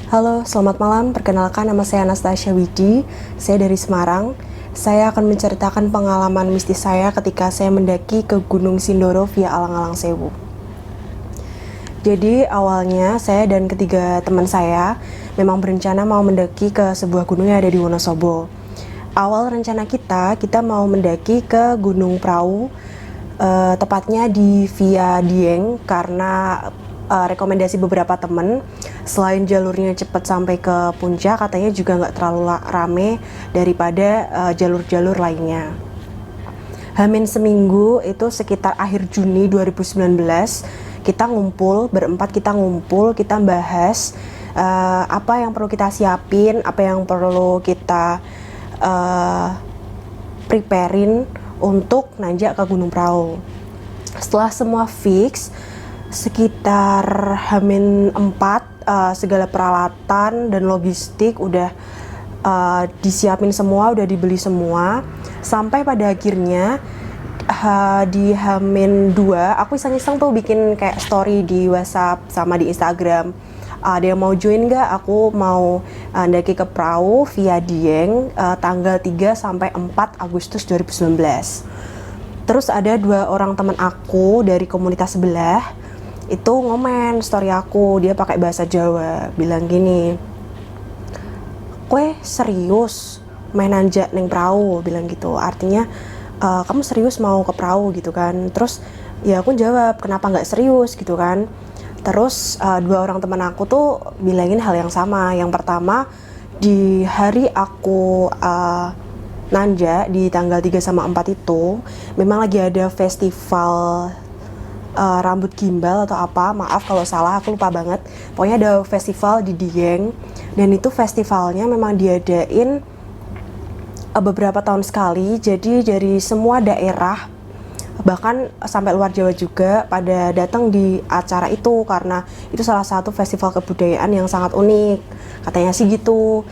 Halo, selamat malam. Perkenalkan, nama saya Anastasia Widi. Saya dari Semarang. Saya akan menceritakan pengalaman mistis saya ketika saya mendaki ke Gunung Sindoro via Alang-Alang Sewu. Jadi awalnya saya dan ketiga teman saya memang berencana mau mendaki ke sebuah gunung yang ada di Wonosobo. Awal rencana kita mau mendaki ke Gunung Prau, tepatnya di Via Dieng, karena rekomendasi beberapa teman, selain jalurnya cepat sampai ke puncak, katanya juga nggak terlalu rame daripada jalur-jalur lainnya. Hamin seminggu itu sekitar akhir Juni 2019 kita ngumpul berempat, kita bahas apa yang perlu kita siapin, apa yang perlu kita preparein untuk nanjak ke Gunung Prau. Setelah semua fix, sekitar Hamin 4 segala peralatan dan logistik udah disiapin semua, udah dibeli semua. Sampai pada akhirnya di Hamin 2 aku iseng-iseng tuh bikin kayak story di WhatsApp sama di Instagram. Ada yang mau join gak? Aku mau ndaki ke Prau via Dieng tanggal 3 sampai 4 Agustus 2019. Terus ada 2 orang teman aku dari komunitas sebelah itu ngomen story aku, dia pakai bahasa Jawa, bilang gini, "Kue serius main nanjak neng Prau?" bilang gitu. Artinya kamu serius mau ke Prau gitu kan. Terus ya aku jawab, kenapa nggak serius gitu kan. Terus 2 orang teman aku tuh bilangin hal yang sama. Yang pertama, di hari aku nanjak di tanggal 3 sama 4 itu memang lagi ada festival rambut gimbal atau apa, maaf kalau salah, aku lupa banget. Pokoknya ada festival di Dieng, dan itu festivalnya memang diadain beberapa tahun sekali. Jadi dari semua daerah, bahkan sampai luar Jawa juga pada datang di acara itu, karena itu salah satu festival kebudayaan yang sangat unik, katanya sih gitu.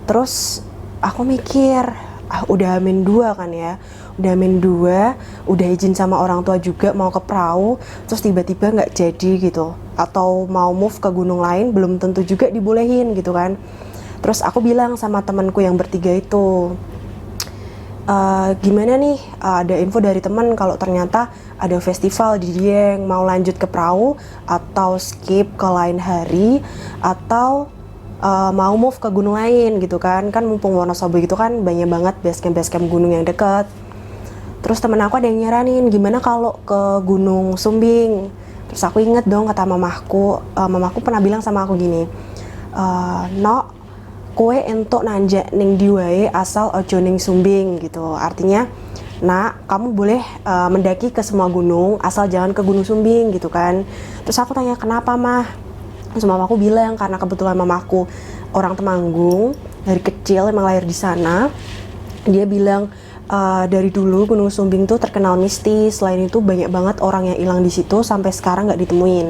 Terus aku mikir, udah Hamin 2 kan ya, udah Hamin 2, udah izin sama orang tua juga mau ke Prau, terus tiba-tiba nggak jadi gitu, atau mau move ke gunung lain belum tentu juga dibolehin gitu kan. Terus aku bilang sama temanku yang bertiga itu, gimana nih, ada info dari teman kalau ternyata ada festival di Dieng, mau lanjut ke Prau atau skip ke lain hari, atau mau move ke gunung lain gitu kan. Kan mumpung Wonosobo gitu kan banyak banget basecamp gunung yang deket. Terus temen aku ada yang nyaranin, gimana kalau ke Gunung Sumbing. Terus aku inget dong kata mamaku pernah bilang sama aku gini, "No, kue entuk nanjak ning diwae asal ojo ning Sumbing" gitu. Artinya, "Nak, kamu boleh mendaki ke semua gunung asal jangan ke Gunung Sumbing" gitu kan. Terus aku tanya, "Kenapa, Mah?" Terus mamaku bilang karena kebetulan mamaku orang Temanggung, dari kecil emang lahir di sana. Dia bilang dari dulu Gunung Sumbing tuh terkenal mistis. Selain itu banyak banget orang yang hilang di situ sampai sekarang nggak ditemuin.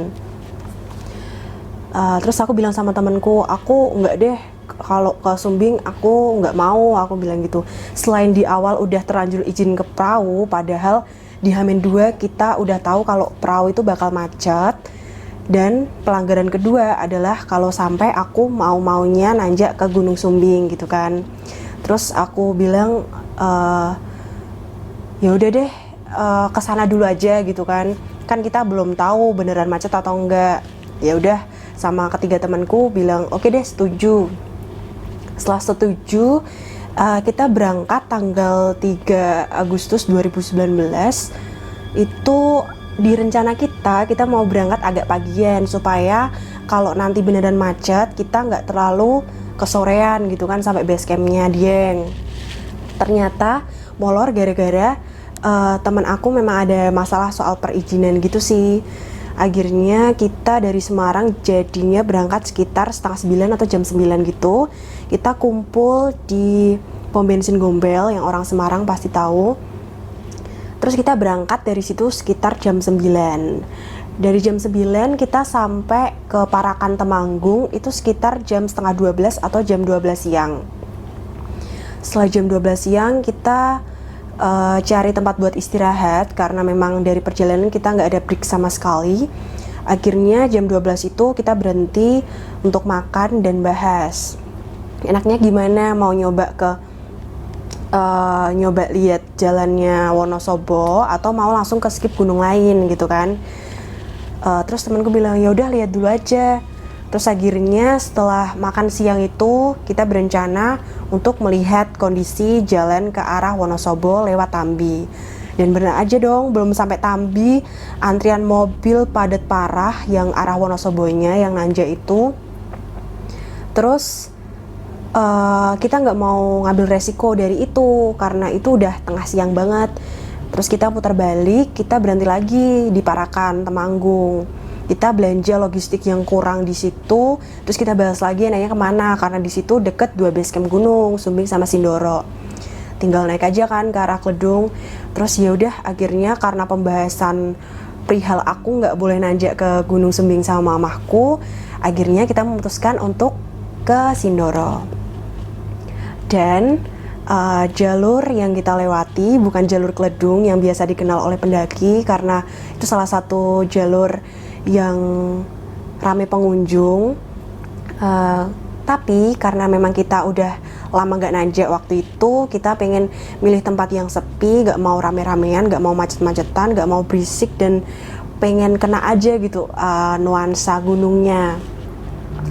Terus aku bilang sama temanku, aku nggak deh kalau ke Sumbing, aku nggak mau, aku bilang gitu. Selain di awal udah terlanjur izin ke Prau, padahal di Hamin 2 kita udah tahu kalau Prau itu bakal macet. Dan pelanggaran kedua adalah kalau sampai aku mau-maunya nanjak ke Gunung Sumbing gitu kan. Terus aku bilang, ya udah deh, kesana dulu aja gitu kan. Kan kita belum tahu beneran macet atau enggak. Ya udah, sama ketiga temanku bilang oke deh, setuju. Setelah setuju, kita berangkat tanggal 3 Agustus 2019. Itu di rencana kita mau berangkat agak pagian supaya kalau nanti beneran macet kita nggak terlalu kesorean gitu kan sampai base campnya Dieng. Ternyata molor gara-gara teman aku memang ada masalah soal perizinan gitu sih. Akhirnya kita dari Semarang jadinya berangkat sekitar setengah 9 atau jam 9 gitu. Kita kumpul di pom bensin Gombel yang orang Semarang pasti tahu. Terus kita berangkat dari situ sekitar jam 9. Dari jam 9 kita sampai ke Parakan Temanggung itu sekitar jam setengah 12 atau jam 12 siang. Setelah jam 12 siang kita cari tempat buat istirahat karena memang dari perjalanan kita nggak ada break sama sekali. Akhirnya jam 12 itu kita berhenti untuk makan dan bahas enaknya gimana, mau nyoba lihat jalannya Wonosobo atau mau langsung ke skip gunung lain gitu kan. Terus temanku bilang ya udah lihat dulu aja. Terus akhirnya setelah makan siang itu kita berencana untuk melihat kondisi jalan ke arah Wonosobo lewat Tambi. Dan benar aja dong, belum sampai Tambi antrian mobil padat parah yang arah Wonosobonya yang nanjak itu. Terus kita nggak mau ngambil resiko dari itu karena itu udah tengah siang banget. Terus kita putar balik, kita berhenti lagi di Parakan, Temanggung. Kita belanja logistik yang kurang di situ. Terus kita bahas lagi nanya kemana, karena di situ deket 2 base camp gunung, Sumbing sama Sindoro. Tinggal naik aja kan ke arah Kledung. Terus ya udah akhirnya karena pembahasan perihal aku nggak boleh nanjak ke Gunung Sumbing sama mamahku, akhirnya kita memutuskan untuk ke Sindoro. Dan jalur yang kita lewati bukan jalur Kledung yang biasa dikenal oleh pendaki, karena itu salah satu jalur yang ramai pengunjung. Tapi karena memang kita udah lama gak nanjak waktu itu, kita pengen milih tempat yang sepi, gak mau rame-ramean, gak mau macet-macetan, gak mau berisik, dan pengen kena aja gitu nuansa gunungnya.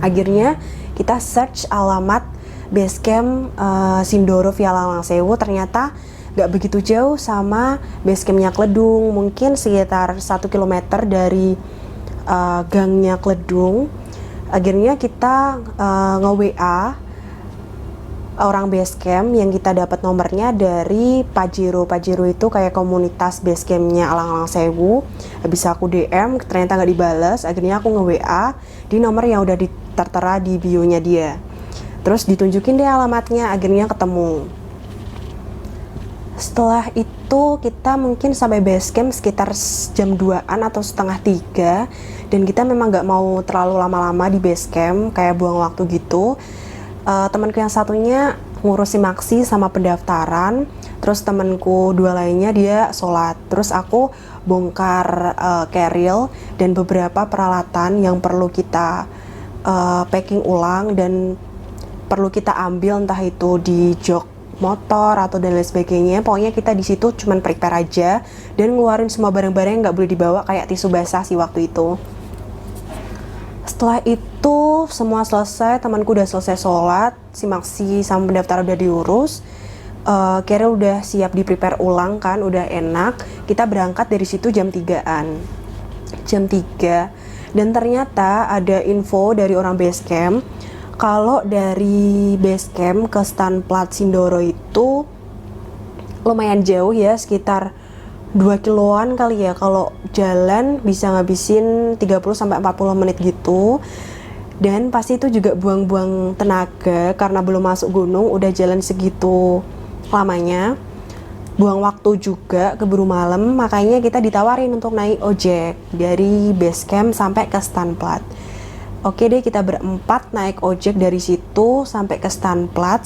Akhirnya kita search alamat basecamp Sindoro via Lawang Sewu, ternyata gak begitu jauh sama basecampnya Kledung, mungkin sekitar 1 km dari gangnya Kledung. Akhirnya kita nge-WA orang basecamp yang kita dapat nomornya dari Pajero. Pajero itu kayak komunitas basecampnya Alang-Alang Sewu. Habis aku DM, ternyata gak dibales. Akhirnya aku nge-WA di nomor yang udah tertera di bio-nya dia. Terus ditunjukin deh alamatnya, akhirnya ketemu. Setelah itu kita mungkin sampai base camp sekitar jam 2-an atau setengah 3. Dan kita memang gak mau terlalu lama-lama di base camp, kayak buang waktu gitu. Temanku yang satunya ngurusin maksi sama pendaftaran. Terus temanku 2 lainnya dia sholat. Terus aku bongkar keril dan beberapa peralatan yang perlu kita packing ulang dan perlu kita ambil, entah itu di jok motor atau dan lain sebagainya. Pokoknya kita di situ cuman prepare aja dan ngeluarin semua barang-barang yang nggak boleh dibawa, kayak tisu basah sih waktu itu. Setelah itu semua selesai, temanku udah selesai sholat, si maksi sama pendaftar udah diurus, Keril udah siap di prepare ulang kan, udah enak. Kita berangkat dari situ jam 3-an, jam 3. Dan ternyata ada info dari orang base camp kalau dari base camp ke stand plat Sindoro itu lumayan jauh ya, sekitar 2 kiloan kali ya. Kalau jalan bisa ngabisin 30-40 menit gitu. Dan pasti itu juga buang-buang tenaga karena belum masuk gunung udah jalan segitu lamanya. Buang waktu juga, keburu malam, makanya kita ditawarin untuk naik ojek dari base camp sampai ke stand plat. Oke deh, kita berempat naik ojek dari situ sampai ke stand plat.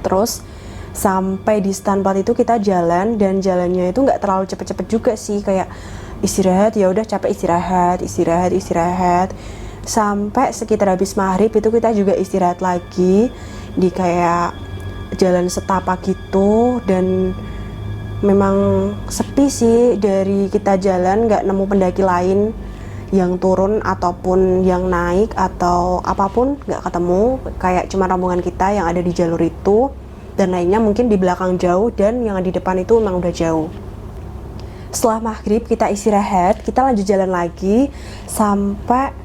Terus sampai di stand plat itu kita jalan, dan jalannya itu nggak terlalu cepet-cepet juga sih, kayak istirahat ya udah capek istirahat. Sampai sekitar habis maghrib itu kita juga istirahat lagi di kayak jalan setapak gitu, dan memang sepi sih. Dari kita jalan nggak nemu pendaki lain yang turun ataupun yang naik atau apapun, nggak ketemu, kayak cuma rombongan kita yang ada di jalur itu, dan lainnya mungkin di belakang jauh, dan yang di depan itu memang udah jauh. Setelah maghrib kita istirahat, kita lanjut jalan lagi sampai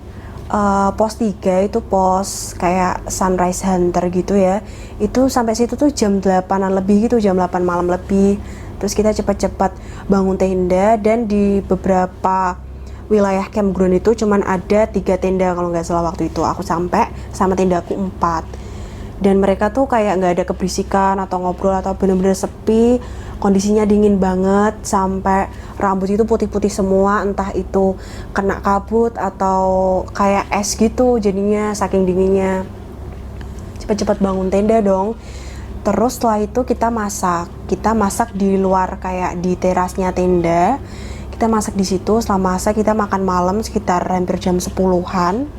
pos 3, itu pos kayak Sunrise Hunter gitu ya. Itu sampai situ tuh jam 8-an lebih gitu, jam 8 malam lebih. Terus kita cepat-cepat bangun tenda, dan di beberapa wilayah campground itu cuman ada 3 tenda kalau nggak salah waktu itu. Aku sampai sama tendaku 4. Dan mereka tuh kayak nggak ada keberisikan atau ngobrol, atau bener-bener sepi. Kondisinya dingin banget, sampai rambut itu putih-putih semua, entah itu kena kabut atau kayak es gitu jadinya saking dinginnya. Cepet-cepet bangun tenda dong. Terus setelah itu kita masak di luar kayak di terasnya tenda. Kita masak di situ, setelah masak kita makan malam sekitar hampir jam 10-an.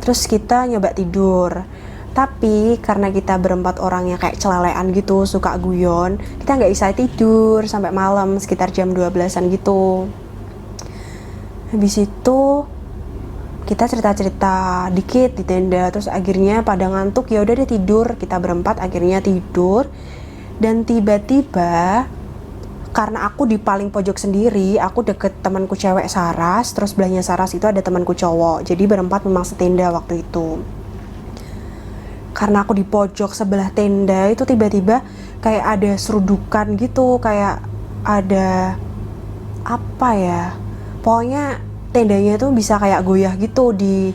Terus kita nyoba tidur. Tapi karena kita berempat orangnya kayak celelean gitu, suka guyon, kita nggak bisa tidur sampai malam sekitar jam 12-an gitu. Habis itu kita cerita-cerita dikit di tenda, terus akhirnya pada ngantuk, ya udah deh tidur. Kita berempat akhirnya tidur. Dan tiba-tiba karena aku di paling pojok sendiri, aku deket temanku cewek Saras, terus belahnya Saras itu ada temanku cowok. Jadi berempat memang setenda waktu itu. Karena aku di pojok sebelah tenda itu tiba-tiba kayak ada serudukan gitu, kayak ada apa ya, pokoknya tendanya tuh bisa kayak goyah gitu di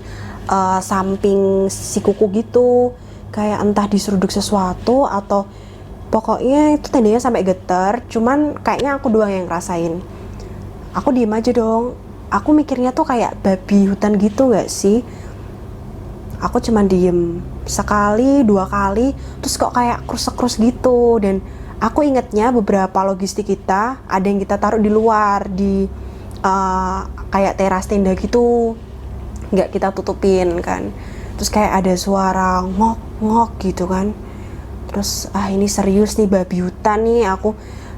samping si kuku gitu, kayak entah diseruduk sesuatu atau pokoknya itu tendanya sampai getar. Cuman kayaknya aku doang yang ngerasain. Aku diem aja dong, aku mikirnya tuh kayak babi hutan gitu gak sih. Aku cuman diem sekali, 2 kali, terus kok kayak krusek-krus gitu. Dan aku ingetnya beberapa logistik kita ada yang kita taruh di luar, di kayak teras tenda gitu, nggak kita tutupin kan. Terus kayak ada suara ngok-ngok gitu kan. Terus ini serius nih babi hutan nih, aku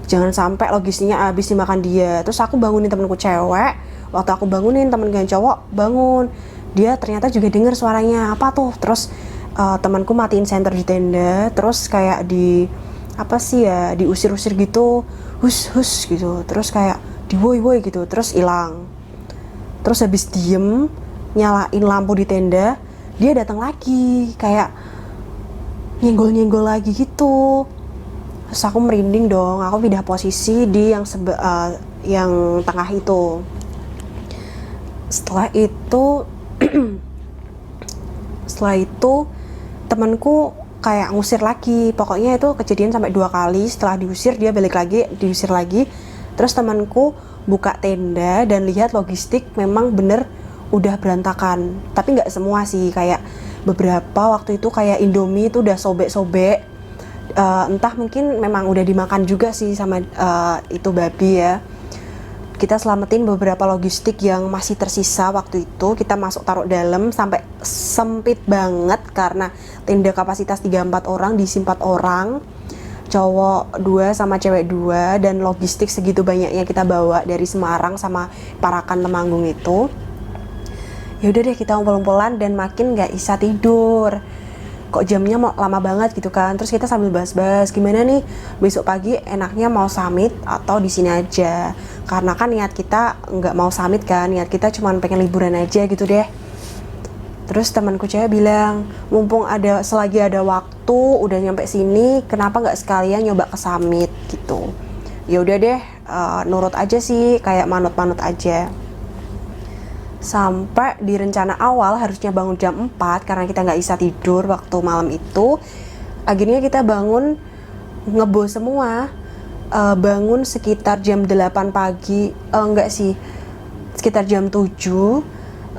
jangan sampai logistiknya habis dimakan dia. Terus aku bangunin temenku cewek. Waktu aku bangunin, temen gue cowok bangun, dia ternyata juga denger suaranya apa tuh. Terus temanku matiin senter di tenda, terus kayak di apa sih ya, diusir-usir gitu, hus gitu, terus kayak di woi gitu, terus hilang. Terus habis diem nyalain lampu di tenda, dia datang lagi kayak nyenggol lagi gitu. Terus aku merinding dong, aku pindah posisi di yang tengah itu. Setelah itu temanku kayak ngusir lagi. Pokoknya itu kejadian sampai 2 kali. Setelah diusir dia balik lagi, diusir lagi. Terus temanku buka tenda dan lihat logistik memang bener udah berantakan. Tapi nggak semua sih, kayak beberapa waktu itu kayak Indomie itu udah sobek-sobek. Entah mungkin memang udah dimakan juga sih sama itu babi ya. Kita selamatin beberapa logistik yang masih tersisa waktu itu. Kita masuk taruh dalam sampai sempit banget karena tenda kapasitas 3-4 orang, diisi 4 orang, cowok 2 sama cewek 2, dan logistik segitu banyaknya kita bawa dari Semarang sama Parakan Temanggung itu. Ya udah deh kita ngumpul-ngumpulan dan makin gak bisa tidur. Kok jamnya mau lama banget gitu kan. Terus kita sambil bahas-bahas gimana nih besok pagi enaknya mau summit atau di sini aja. Karena kan niat kita nggak mau summit kan, niat kita cuma pengen liburan aja gitu deh. Terus temanku cewek bilang, mumpung selagi ada waktu udah nyampe sini, kenapa nggak sekalian nyoba ke summit gitu. Ya udah deh, nurut aja sih, kayak manut-manut aja. Sampai di rencana awal harusnya bangun jam 4 karena kita nggak bisa tidur waktu malam itu. Akhirnya kita bangun ngebo semua, bangun sekitar jam 8 pagi, enggak sih, sekitar jam 7.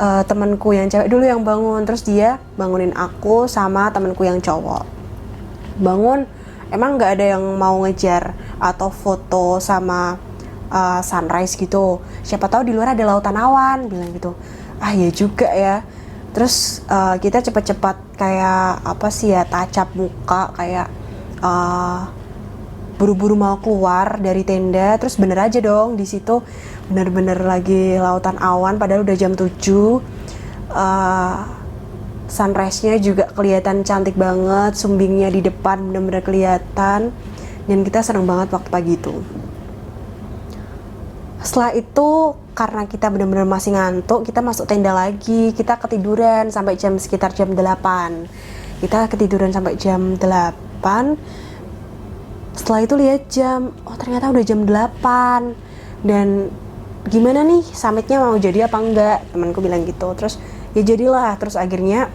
Temanku yang cewek dulu yang bangun, terus dia bangunin aku sama temanku yang cowok. Bangun, emang nggak ada yang mau ngejar atau foto sama sunrise gitu, siapa tahu di luar ada lautan awan, bilang gitu. Ya juga ya. Terus kita cepat-cepat kayak apa sih ya, tacap muka kayak buru-buru mau keluar dari tenda. Terus bener aja dong di situ bener-bener lagi lautan awan, padahal udah jam 7. Sunrise-nya juga kelihatan cantik banget, sumbingnya di depan bener-bener kelihatan, dan kita seneng banget waktu pagi itu. Setelah itu karena kita benar-benar masih ngantuk, kita masuk tenda lagi, kita ketiduran sampai sekitar jam 8. Kita ketiduran sampai jam 8. Setelah itu lihat jam, ternyata udah jam 8. Dan gimana nih, summitnya mau jadi apa enggak? Temanku bilang gitu. Terus ya jadilah. Terus akhirnya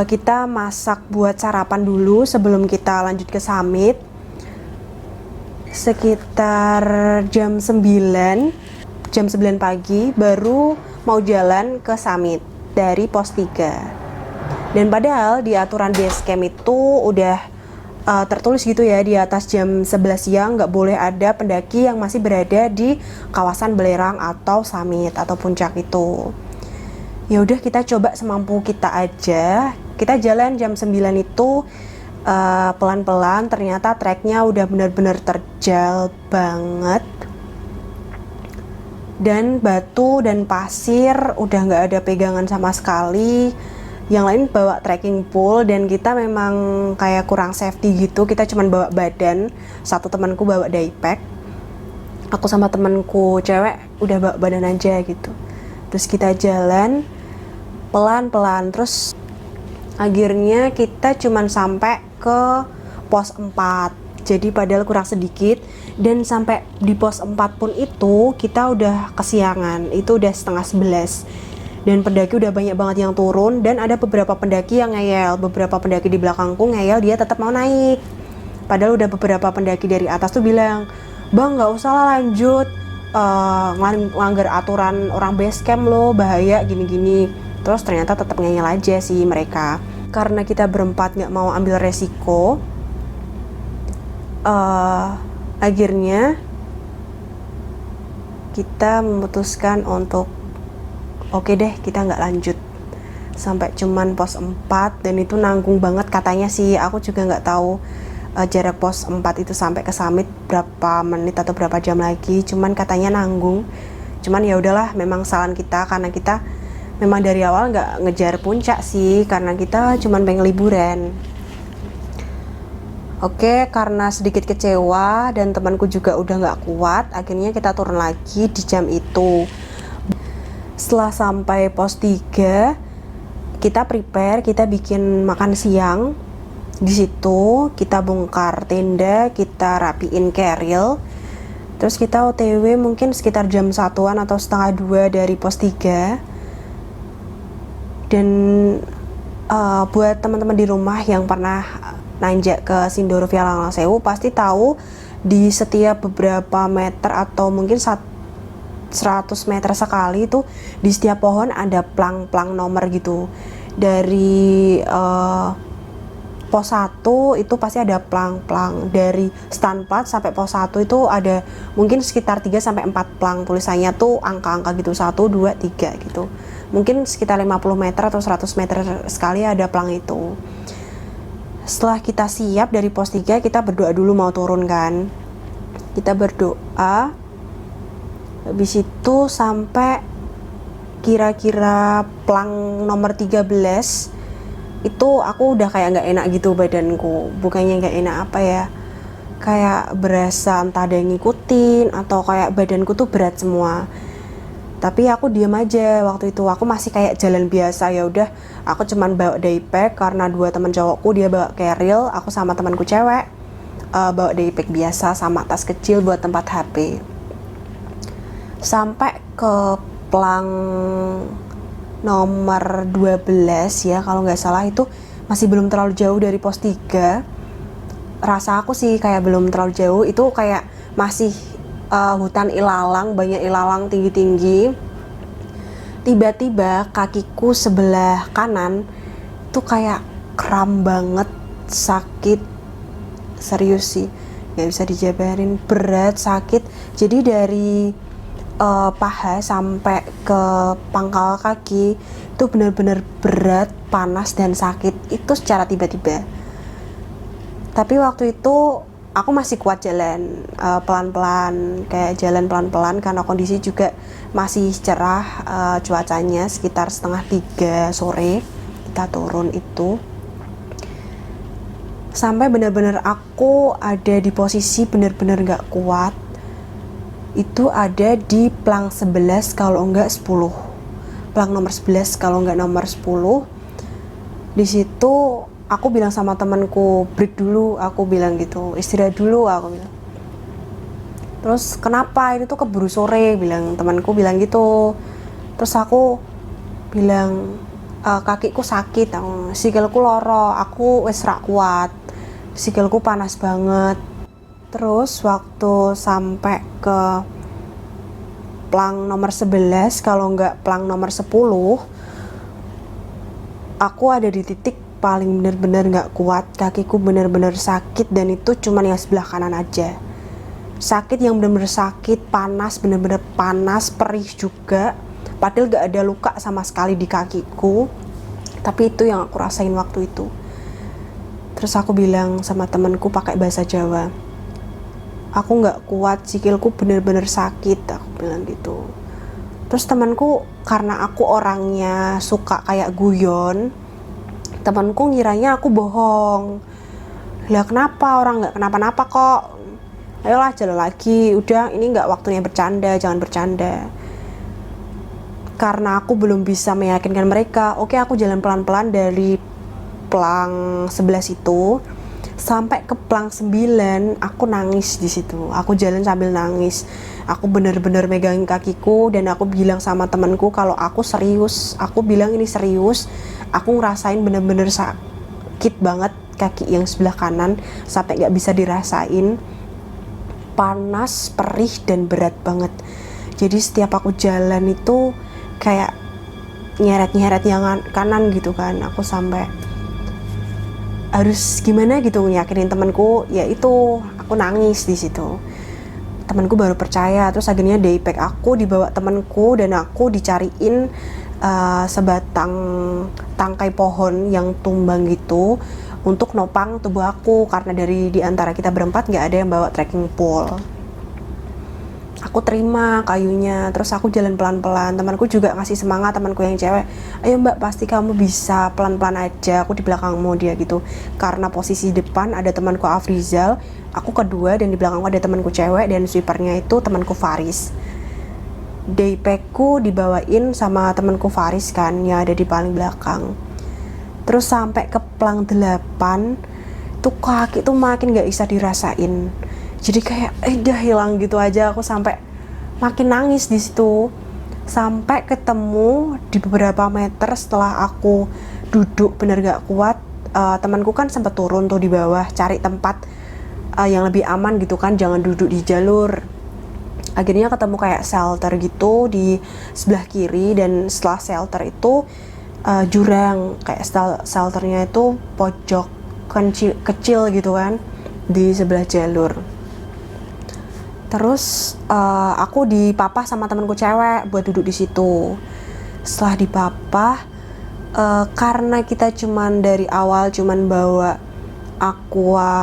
kita masak buat sarapan dulu sebelum kita lanjut ke summit. Sekitar jam 9 pagi baru mau jalan ke summit dari pos 3. Dan padahal di aturan base camp itu udah tertulis gitu ya di atas jam 11 siang nggak boleh ada pendaki yang masih berada di kawasan belerang atau summit atau puncak itu. Ya udah kita coba semampu kita aja. Kita jalan jam 9 itu pelan-pelan, ternyata treknya udah bener-bener terjal banget. Dan batu dan pasir udah nggak ada pegangan sama sekali. Yang lain bawa trekking pole dan kita memang kayak kurang safety gitu. Kita cuman bawa badan, satu temanku bawa daypack, aku sama temanku cewek udah bawa badan aja gitu. Terus kita jalan pelan-pelan, terus akhirnya kita cuman sampai ke pos 4. Jadi padahal kurang sedikit, dan sampai di pos 4 pun itu kita udah kesiangan, itu udah setengah 11. Dan pendaki udah banyak banget yang turun, dan ada beberapa pendaki yang ngeyel. Beberapa pendaki di belakangku ngeyel dia tetap mau naik. Padahal udah beberapa pendaki dari atas tuh bilang, "Bang, nggak usah lah lanjut, ngelanggar aturan orang base camp loh, bahaya gini-gini." Terus ternyata tetap ngeyel aja sih mereka. Karena kita berempat nggak mau ambil resiko, akhirnya kita memutuskan untuk oke deh, kita nggak lanjut sampai cuman pos 4, dan itu nanggung banget katanya sih. Aku juga nggak tahu jarak pos 4 itu sampai ke summit berapa menit atau berapa jam lagi, cuman katanya nanggung. Cuman ya udahlah, memang kesalahan kita karena kita memang dari awal nggak ngejar puncak sih, karena kita cuman pengen liburan. Oke, karena sedikit kecewa dan temanku juga udah nggak kuat, akhirnya kita turun lagi di jam itu. Setelah sampai pos 3, kita prepare, kita bikin makan siang. Di situ kita bongkar tenda, kita rapiin carriel. Terus kita OTW mungkin sekitar jam 1-an atau setengah 2 dari pos 3. Dan buat teman-teman di rumah yang pernah nanjak ke Sindoro Via Langlang Sewu pasti tahu di setiap beberapa meter atau mungkin 100 meter sekali itu di setiap pohon ada plang-plang nomor gitu. Dari pos 1 itu pasti ada plang-plang. Dari stand plat sampai pos 1 itu ada mungkin sekitar 3-4 plang, tulisannya tuh angka-angka gitu, 1, 2, 3 gitu. Mungkin sekitar 50 meter atau 100 meter sekali ada plang itu. Setelah kita siap dari pos 3, kita berdoa dulu mau turun kan. Kita berdoa, habis itu sampai kira-kira plang nomor 13 itu aku udah kayak nggak enak gitu badanku. Bukannya nggak enak apa ya, kayak berasa entah ada yang ngikutin atau kayak badanku tuh berat semua. Tapi aku diam aja waktu itu, aku masih kayak jalan biasa. Ya udah, aku cuman bawa daypack karena dua teman cowokku dia bawa carriel, aku sama temanku cewek bawa daypack biasa sama tas kecil buat tempat HP. Sampai ke plang nomor 12 ya kalau nggak salah, itu masih belum terlalu jauh dari pos 3. Rasa aku sih kayak belum terlalu jauh, itu kayak masih hutan ilalang, banyak ilalang tinggi-tinggi. Tiba-tiba kakiku sebelah kanan tuh kayak kram banget, sakit, serius sih, nggak bisa dijabarin, berat, sakit. Jadi dari paha sampai ke pangkal kaki itu benar-benar berat, panas dan sakit itu secara tiba-tiba. Tapi waktu itu aku masih kuat jalan pelan-pelan, kayak jalan pelan-pelan karena kondisi juga masih cerah, cuacanya sekitar 2:30 sore kita turun itu. Sampai benar-benar aku ada di posisi benar-benar nggak kuat. Itu ada di plang 11 kalau enggak 10. Plang nomor 11 kalau enggak nomor 10. Di situ aku bilang sama temanku, break dulu, aku bilang gitu, istirahat dulu, aku bilang. Terus kenapa, ini tuh keburu sore, bilang temanku bilang gitu. Terus aku bilang kakiku sakit, sikilku loro, aku wis rak kuat, sikilku panas banget. Terus waktu sampai ke plang nomor 11 kalau enggak plang nomor 10, aku ada di titik paling bener-bener gak kuat, kakiku bener-bener sakit, dan itu cuman yang sebelah kanan aja. Sakit yang bener-bener sakit, panas, bener-bener panas, perih juga. Padahal gak ada luka sama sekali di kakiku, tapi itu yang aku rasain waktu itu. Terus aku bilang sama temanku pakai bahasa Jawa, aku gak kuat, sikilku bener-bener sakit, aku bilang gitu. Terus temanku, karena aku orangnya suka kayak guyon, temanku ngiranya aku bohong. Lah kenapa, orang gak kenapa-napa kok, ayolah jalan lagi, udah ini gak waktunya bercanda, jangan bercanda. Karena aku belum bisa meyakinkan mereka, oke aku jalan pelan-pelan dari pelang 11 itu sampai ke pelang 9, aku nangis di situ. Aku jalan sambil nangis. Aku bener-bener megangin kakiku dan aku bilang sama temanku kalau aku serius. Aku bilang ini serius. Aku ngerasain bener-bener sakit banget kaki yang sebelah kanan sampai gak bisa dirasain. Panas, perih, dan berat banget. Jadi setiap aku jalan itu kayak nyeret-nyeret yang kanan gitu kan. Aku sampai harus gimana gitu yakinin temanku, ya itu aku nangis di situ. Temanku baru percaya. Terus akhirnya daypack aku dibawa temanku dan aku dicariin sebatang tangkai pohon yang tumbang gitu untuk nopang tubuh aku, karena dari diantara kita berempat nggak ada yang bawa trekking pole. Aku terima kayunya, terus aku jalan pelan-pelan. Temanku juga ngasih semangat, temanku yang cewek, ayo mbak pasti kamu bisa, pelan-pelan aja, aku di belakangmu, dia gitu. Karena posisi depan ada temanku Afrizal, aku kedua, dan di belakangku ada temanku cewek, dan sweepernya itu temanku Faris. Daypackku dibawain sama temanku Faris kan, yang ada di paling belakang. Terus sampai ke pelang 8 tuh kaki tuh makin gak bisa dirasain. Jadi kayak udah hilang gitu aja. Aku sampai makin nangis di situ. Sampai ketemu di beberapa meter setelah aku duduk bener gak kuat, temanku kan sempat turun tuh di bawah cari tempat yang lebih aman gitu kan, jangan duduk di jalur. Akhirnya ketemu kayak shelter gitu di sebelah kiri, dan setelah shelter itu jurang, kayak shelternya itu pojok kecil gitu kan di sebelah jalur. Terus aku dipapah sama temanku cewek buat duduk di situ. Setelah dipapah, karena kita cuman dari awal cuman bawa aqua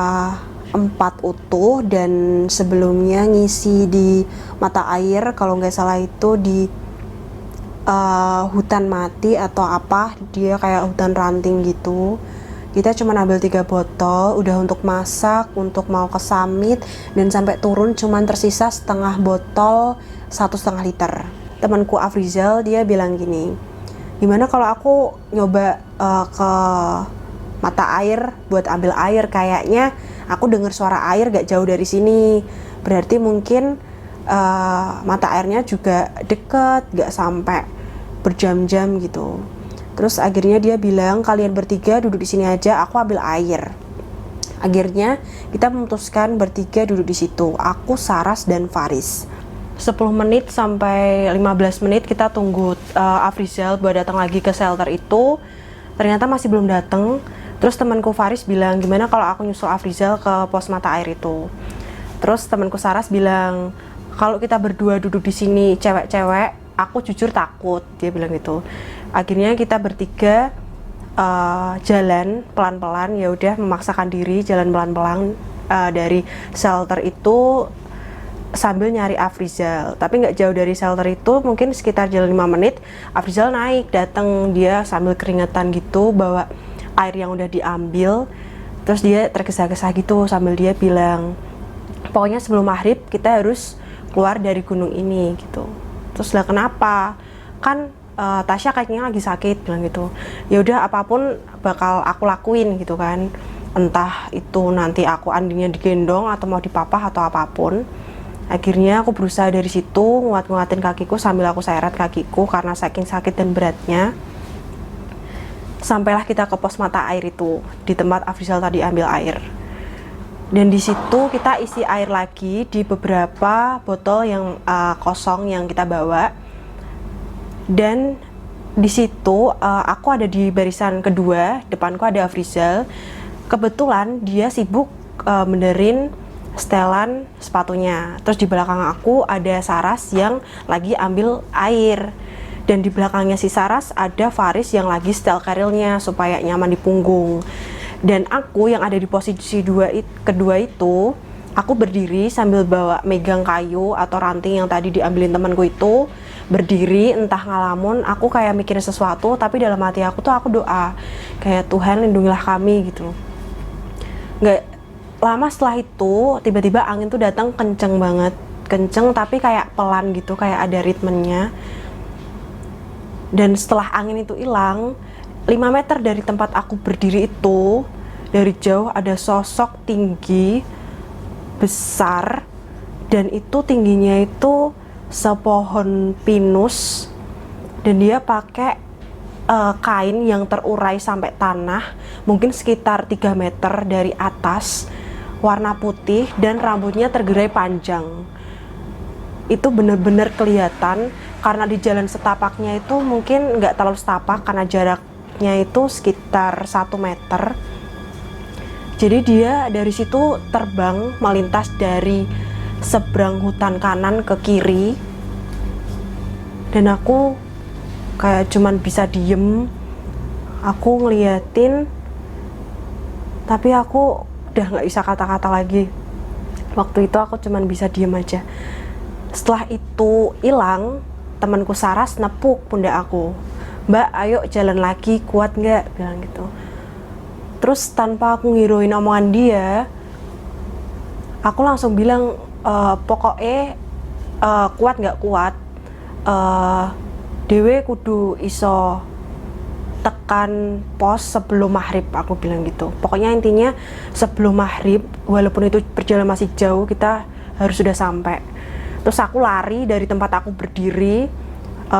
4 utuh, dan sebelumnya ngisi di mata air kalau nggak salah itu di hutan mati atau apa, dia kayak hutan ranting gitu. Kita cuma ambil 3 botol, udah untuk masak, untuk mau ke summit, dan sampai turun cuman tersisa setengah botol 1,5 liter. Temanku Afrizal dia bilang gini, gimana kalau aku nyoba ke mata air buat ambil air, kayaknya aku dengar suara air gak jauh dari sini, berarti mungkin mata airnya juga deket, gak sampai berjam-jam gitu. Terus akhirnya dia bilang kalian bertiga duduk di sini aja, aku ambil air. Akhirnya kita memutuskan bertiga duduk di situ, aku, Saras, dan Faris. 10 menit sampai 15 menit kita tunggu Afrizal buat datang lagi ke shelter itu. Ternyata masih belum datang. Terus temanku Faris bilang, gimana kalau aku nyusul Afrizal ke pos mata air itu. Terus temanku Saras bilang, kalau kita berdua duduk di sini cewek-cewek, aku jujur takut, dia bilang gitu. Akhirnya kita bertiga jalan pelan-pelan, ya udah memaksakan diri jalan pelan-pelan dari shelter itu sambil nyari Afrizal. Tapi nggak jauh dari shelter itu, mungkin sekitar jalan 5 menit, Afrizal naik, datang dia sambil keringetan gitu, bawa air yang udah diambil. Terus dia tergesa-gesa gitu sambil dia bilang, pokoknya sebelum maghrib kita harus keluar dari gunung ini gitu. Terus lah kenapa? Kan Tasya kayaknya lagi sakit, bilang gitu. Ya udah apapun bakal aku lakuin gitu kan. Entah itu nanti aku Andinya digendong atau mau dipapah atau apapun. Akhirnya aku berusaha dari situ nguat-nguatin kakiku sambil aku seret kakiku karena saking sakit dan beratnya. Sampailah kita ke pos mata air itu, di tempat Afrizal tadi ambil air. Dan di situ kita isi air lagi di beberapa botol yang kosong yang kita bawa. Dan di situ aku ada di barisan kedua, depanku ada Afrizal. Kebetulan dia sibuk benerin setelan sepatunya. Terus di belakang aku ada Saras yang lagi ambil air. Dan di belakangnya si Saras ada Faris yang lagi setel karilnya supaya nyaman di punggung. Dan aku yang ada di posisi kedua itu, aku berdiri sambil bawa megang kayu atau ranting yang tadi diambilin temanku itu. Berdiri entah ngalamun, aku kayak mikirin sesuatu, tapi dalam hati aku tuh aku doa kayak Tuhan lindungilah kami gitu. Nggak lama setelah itu tiba-tiba angin tuh datang kenceng banget, kenceng tapi kayak pelan gitu, kayak ada ritmenya. Dan setelah angin itu hilang, 5 meter dari tempat aku berdiri itu, dari jauh ada sosok tinggi besar, dan itu tingginya itu sepohon pinus, dan dia pakai kain yang terurai sampai tanah, mungkin sekitar 3 meter dari atas, warna putih, dan rambutnya tergerai panjang. Itu bener-bener kelihatan, karena di jalan setapaknya itu mungkin nggak terlalu setapak karena jaraknya itu sekitar 1 meter. Jadi dia dari situ terbang melintas dari seberang hutan kanan ke kiri, dan aku kayak cuman bisa diem, aku ngeliatin, tapi aku udah nggak bisa kata-kata lagi. Waktu itu aku cuman bisa diem aja. Setelah itu hilang, temanku Saras nepuk pundak aku, "Mbak, ayo jalan lagi, kuat nggak?" bilang gitu. Terus tanpa aku ngiruin omongan dia, aku langsung bilang, pokoknya kuat nggak kuat, dewe kudu iso tekan pos sebelum maghrib, aku bilang gitu. Pokoknya intinya sebelum maghrib, walaupun itu perjalanan masih jauh, kita harus sudah sampai. Terus aku lari dari tempat aku berdiri,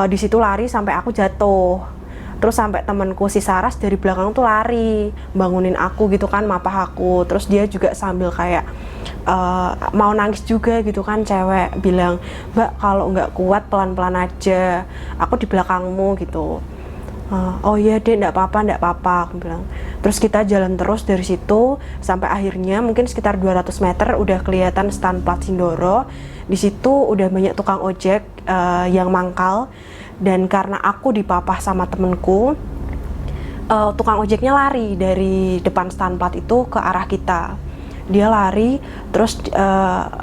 di situ lari sampai aku jatuh. Terus sampai temanku si Saras dari belakang tuh lari bangunin aku gitu kan, mapah aku. Terus dia juga sambil kayak mau nangis juga gitu kan, cewek, bilang, "Mbak, kalau nggak kuat pelan-pelan aja, aku di belakangmu," gitu. "Oh iya deh, nggak apa-apa," aku bilang. Terus kita jalan terus dari situ sampai akhirnya mungkin sekitar 200 meter udah kelihatan stan plat Sindoro. Di situ udah banyak tukang ojek yang mangkal, dan karena aku dipapah sama temenku, tukang ojeknya lari dari depan stan plat itu ke arah kita. Dia lari, terus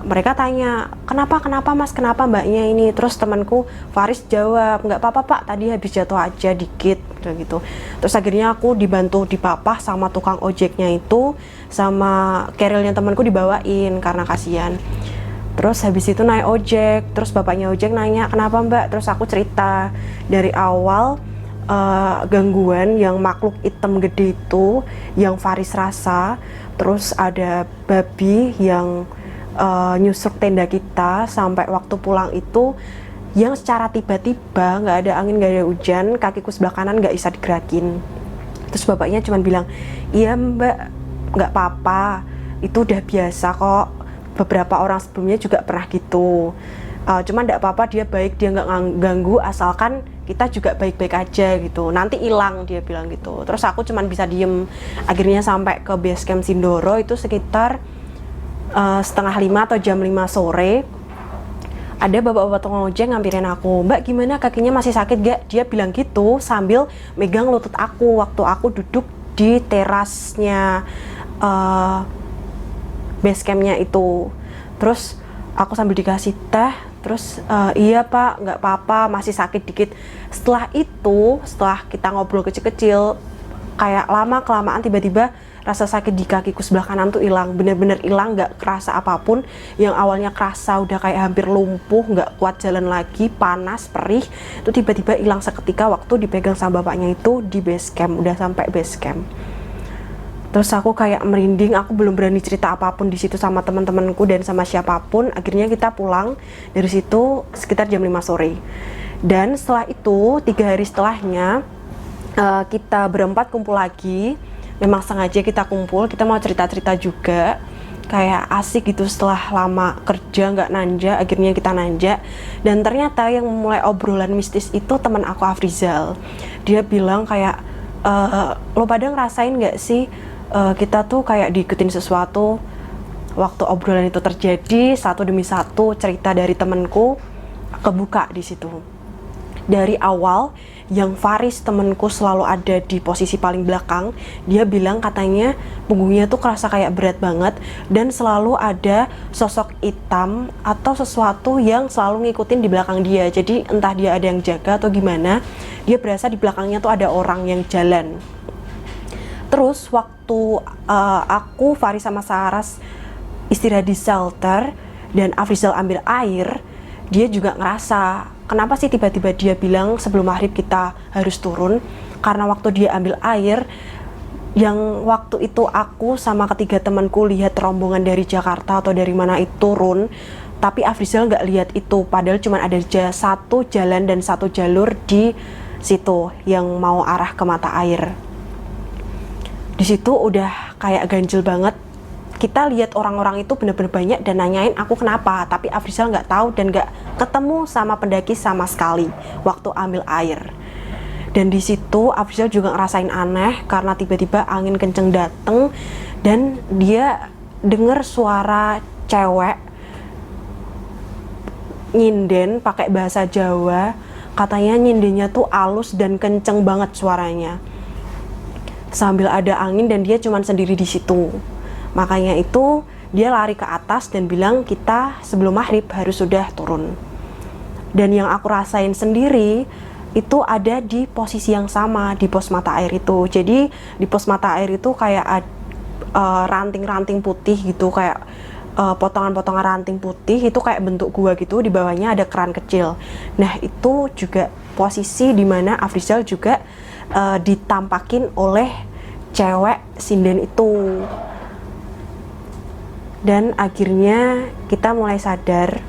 mereka tanya, kenapa mas, kenapa mbaknya ini?" Terus temanku Faris jawab, "Nggak apa-apa pak, tadi habis jatuh aja dikit," gitu. Terus akhirnya aku dibantu dipapah sama tukang ojeknya itu, sama kerilnya temanku dibawain karena kasihan. Terus habis itu naik ojek, terus bapaknya ojek nanya, "Kenapa mbak?" Terus aku cerita dari awal gangguan yang makhluk hitam gede itu yang Faris rasa. Terus ada babi yang nyusuk tenda kita sampai waktu pulang itu, yang secara tiba-tiba, nggak ada angin, nggak ada hujan, kakiku sebelah kanan nggak bisa digerakin. Terus bapaknya cuma bilang, "Iya mbak, nggak apa-apa, itu udah biasa kok, beberapa orang sebelumnya juga pernah gitu, cuman nggak apa-apa, dia baik, dia nggak ganggu, asalkan kita juga baik-baik aja gitu, nanti hilang," dia bilang gitu. Terus aku cuman bisa diem. Akhirnya sampai ke base camp Sindoro itu sekitar 4:30 atau jam 5 sore. Ada bapak-bapak tukang ojek ngampirin aku, "Mbak, gimana, kakinya masih sakit gak?" Dia bilang gitu sambil megang lutut aku waktu aku duduk di terasnya base campnya itu. Terus aku sambil dikasih teh, terus "Iya pak, nggak apa-apa, masih sakit dikit." Setelah itu, setelah kita ngobrol kecil-kecil, kayak lama-kelamaan tiba-tiba rasa sakit di kakiku sebelah kanan tuh hilang, bener-bener hilang, nggak kerasa apapun. Yang awalnya kerasa udah kayak hampir lumpuh, nggak kuat jalan lagi, panas, perih, itu tiba-tiba hilang seketika waktu dipegang sama bapaknya itu di base camp, udah sampai base camp. Terus aku kayak merinding, aku belum berani cerita apapun di situ sama teman-temanku dan sama siapapun. Akhirnya kita pulang dari situ sekitar jam 5 sore. Dan setelah itu, 3 hari setelahnya, kita berempat kumpul lagi. Memang sengaja kita kumpul, kita mau cerita-cerita juga. kayak asik gitu setelah lama kerja nggak nanjak, akhirnya kita nanjak. Dan ternyata yang memulai obrolan mistis itu teman aku Afrizal. Dia bilang kayak, lo pada ngerasain nggak sih kita tuh kayak diikutin sesuatu. Waktu obrolan itu terjadi, satu demi satu cerita dari temenku kebuka di situ. Dari awal yang Faris temenku selalu ada di posisi paling belakang, dia bilang katanya punggungnya tuh kerasa kayak berat banget dan selalu ada sosok hitam atau sesuatu yang selalu ngikutin di belakang dia. Jadi entah dia ada yang jaga atau gimana, dia berasa di belakangnya tuh ada orang yang jalan. Terus waktu aku, Faris sama Saras istirahat di shelter dan Afrizal ambil air, dia juga ngerasa kenapa sih tiba-tiba dia bilang sebelum maghrib kita harus turun. Karena waktu dia ambil air, yang waktu itu aku sama ketiga temanku lihat rombongan dari Jakarta atau dari mana itu turun, tapi Afrizal nggak lihat itu, padahal cuma ada satu jalan dan satu jalur di situ yang mau arah ke mata air. Di situ udah kayak ganjil banget. Kita lihat orang-orang itu bener-bener banyak dan nanyain aku kenapa, tapi Afrizal nggak tahu dan nggak ketemu sama pendaki sama sekali waktu ambil air. Dan di situ Afrizal juga ngerasain aneh karena tiba-tiba angin kenceng dateng dan dia denger suara cewek nyinden pakai bahasa Jawa. Katanya nyindennya tuh halus dan kenceng banget suaranya sambil ada angin dan dia cuman sendiri di situ. Makanya itu dia lari ke atas dan bilang kita sebelum maghrib harus sudah turun. Dan yang aku rasain sendiri itu ada di posisi yang sama di pos mata air itu. Jadi di pos mata air itu kayak ranting-ranting putih gitu, kayak potongan-potongan ranting putih itu kayak bentuk gua gitu, di bawahnya ada keran kecil. Nah itu juga posisi dimana Afrizal juga ditampakin oleh cewek sinden itu. Dan akhirnya kita mulai sadar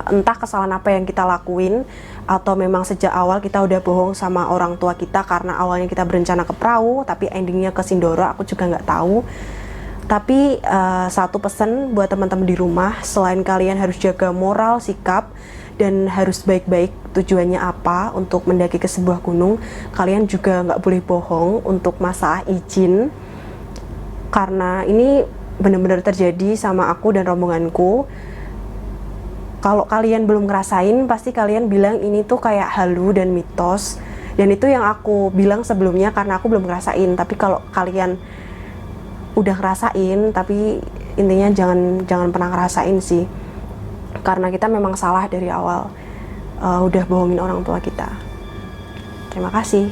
entah kesalahan apa yang kita lakuin atau memang sejak awal kita udah bohong sama orang tua kita karena awalnya kita berencana ke perahu tapi endingnya ke Sindoro, aku juga nggak tahu. Tapi satu pesan buat teman-teman di rumah, selain kalian harus jaga moral, sikap, dan harus baik-baik tujuannya apa untuk mendaki ke sebuah gunung, kalian juga nggak boleh bohong untuk masalah izin, karena ini benar-benar terjadi sama aku dan rombonganku. Kalau kalian belum ngerasain, pasti kalian bilang ini tuh kayak halu dan mitos. Dan itu yang aku bilang sebelumnya karena aku belum ngerasain. Tapi kalau kalian udah ngerasain, tapi intinya jangan pernah ngerasain sih. Karena kita memang salah dari awal, udah bohongin orang tua kita. Terima kasih.